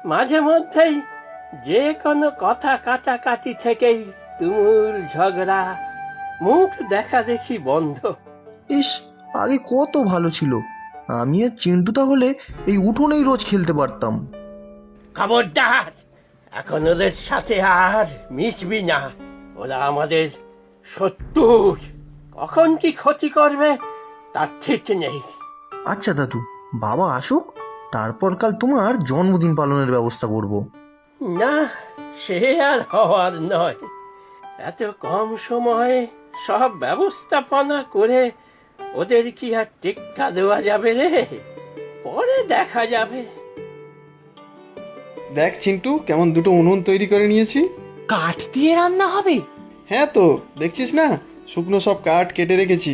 মাঝে মধ্যেই যে কোনো কথা কাটাকাটি থেকেই তুমুল ঝগড়া, মুখ দেখা দেখি বন্ধ। ইস, আগে কত ভালো ছিল। আমি আর চিন্টু তাহলে এই উঠোনেই রোজ খেলতে পারতাম। খবরদার, এখন ওদের সাথে আর মিশবি না। ওরা আমাদের শত্রু, কখন কি ক্ষতি করবে তার ঠিক নেই। আচ্ছা দাদু, বাবা আসুক, তারপর কাল তোমার জন্মদিন পালনের ব্যবস্থা করব। না, সে আর হওয়ার নয়। এত কম সময়ে সব ব্যবস্থাপনা করে ওদের কি আর টেক্কা দেওয়া যাবে রে? পরে দেখা যাবে। দেখ চিন্টু, কেমন দুটো উনুন তৈরি করে নিয়েছি। কাঠ দিয়ে রান্না হবে? হ্যাঁ তো, দেখছিস না, শুকনো সব কাঠ কেটে রেখেছি।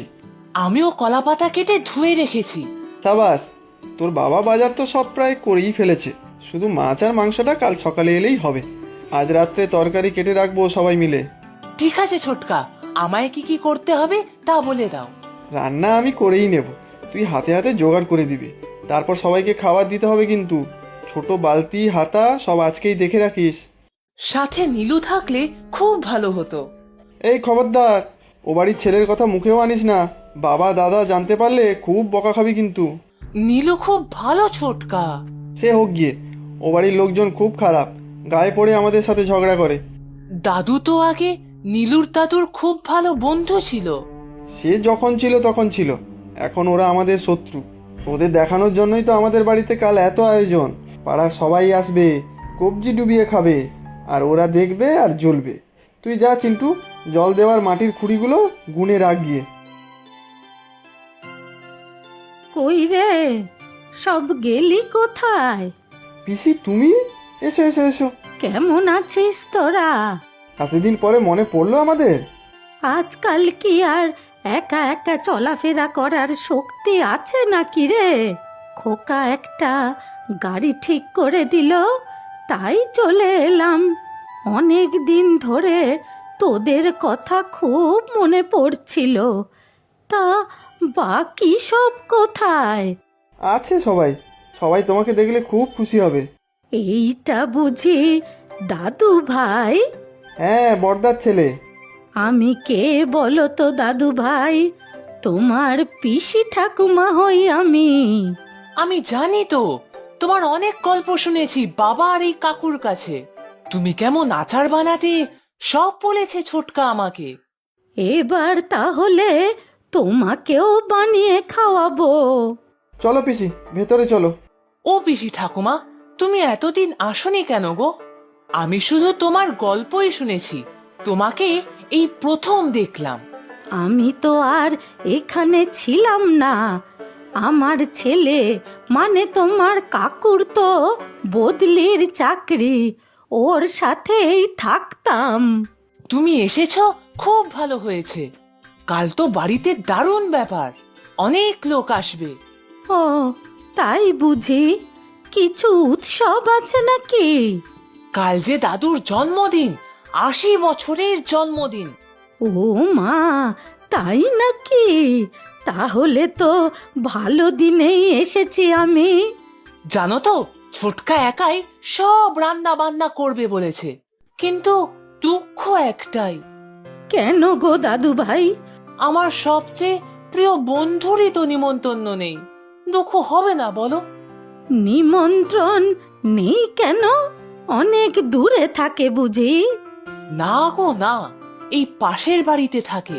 আমিও কলা পাতা কেটে ধুয়ে রেখেছি। সাবাস, তোর বাবা বাজার তো সব প্রায় করেই ফেলেছে, শুধু মাছ আর মাংসটা কাল সকালে এলেই হবে। আজ রাত্রে তরকারি কেটে রাখবো সবাই মিলে। ঠিক আছে ছোটকা, আমায় কি কি করতে হবে তা বলে দাও। রান্না আমি করেই নেব, তুই হাতে হাতে জোগাড় করে দিবি। তারপর সবাইকে খাবার দিতে হবে কিন্তু। ছোট বালতি হাতা সব আজকেই দেখে রাখিস। সাথে নীলু থাকলে খুব ভালো হতো। এই খবরদার, ও বাড়ির ছেলের কথা মুখেও আনিস না, বাবা দাদা জানতে পারলে খুব বকা খাবি কিন্তু। নীলু খুব ভালো ছোটকা। সে হোক গিয়ে, ও বাড়ির লোকজন খুব খারাপ, গায়ে পড়ে আমাদের সাথে ঝগড়া করে। দাদু তো আগে নীলুর দাদুর খুব ভালো বন্ধু ছিল। সে যখন ছিল তখন ছিল, এখন ওরা আমাদের শত্রু। ওদের দেখানোর জন্যই তো আমাদের বাড়িতে কাল এত আয়োজন। পাড়ার সবাই আসবে, কবজি ডুবিয়ে খাবে, আর ওরা দেখবে আর জ্বলবে। তুই যা চিন্টু, জল দেওয়ার মাটির খুঁড়িগুলো গুনে রাখ গিয়ে। কই রে, সব গেলি কোথায়? পিসি তুমি? এসো এসো এসো। কেমন আছিস তোরা? এতদিন পরে মনে পড়লো আমাদের। আজকাল কি আর একা একা চলাফেরা করার শক্তি আছে নাকি রে? খোকা একটা গাড়ি ঠিক করে দিল, তাই চলে এলাম। অনেক দিন ধরে তোদের কথা খুব মনে পড়ছিল। তা বাকি সব কোথায়? আছে সবাই, সবাই তোমাকে দেখলে খুব খুশি হবে। এইটা বুঝি দাদু ভাই? হ্যাঁ, বড়দার ছেলে। আমি কে বলো তো দাদু ভাই? তোমার পিসি ঠাকুমা হই আমি। আমি জানি তো, তোমার অনেক গল্প শুনেছি বাবা আর এই কাকুর কাছে। তুমি কেমন আচার বানাতে সব বলেছে ছোটকা আমাকে। এবার তাহলে তোমাকেও বানিয়ে খাওয়াবো। চলো পিসি, ভেতরে চলো। ও পিসি ঠাকুমা, তুমি এতদিন আসনি কেন গো? আমি শুধু তোমার গল্পই শুনেছি, তোমাকে এই প্রথম দেখলাম। আমি তো আর এখানে ছিলাম না। আমার ছেলে মানে তোমার কাকুর তো বদলির চাকরি, ওর সাথেই থাকতাম। তুমি এসেছো, খুব ভালো হয়েছে। কাল তো বাড়িতে দারুণ ব্যাপার, অনেক লোক আসবে। ও তাই বুঝি? কিছু উৎসব আছে নাকি? কাল যে দাদুর জন্মদিন, 80 বছরের জন্মদিন। ও মা, তাই নাকি? তাহলে তো ভালো দিনেই এসেছি আমি। জানো তো, ছোটকা একাই সব রান্না বান্না করবে বলেছে, কিন্তু দুঃখ একটাই। কেন গো দাদু ভাই? আমার সবচেয়ে প্রিয় বন্ধুরই তো নিমন্ত্রণ নেই। দুঃখ হবে না বলো? নিমন্ত্রণ নেই কেন? অনেক দূরে থাকে বুঝি? না গো না, এই পাশের বাড়িতে থাকে।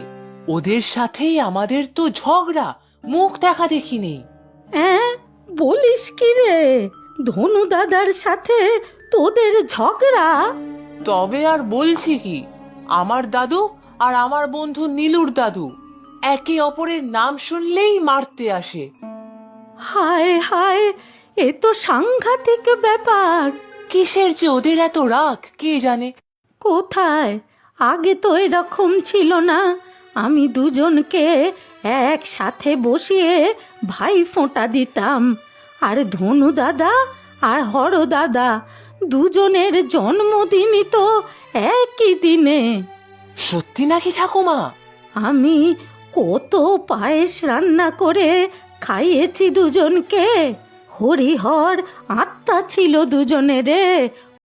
ওদের সাথেই আমাদের তো ঝগড়া, মুখ দেখা দেখি নেই। হ্যাঁ, বলিস কি রে? ধনু দাদার সাথে তোদের ঝগড়া? তবে আর বলছি কি, আমার দাদু আর আমার বন্ধু নীলুর দাদু একে অপরের নাম শুনলেই মারতে আসে। হায় হায়, এ তো সাংঘাতিক ব্যাপার। কিসের যে ওদের এত রাগ কে জানে। কোথায়? আগে তো এরকম ছিল না। আমি দুজনকে একসাথে বসিয়ে ভাই ফোঁটা দিতাম। আর ধনু দাদা আর হর দাদা দুজনের জন্মদিনই তো একই দিনে। সত্যি নাকি ঠাকুমা? আমি কত পায়েস রান্না করে খাইয়েছি দুজনকে। হরিহর আত্মা ছিল দুজনে রে,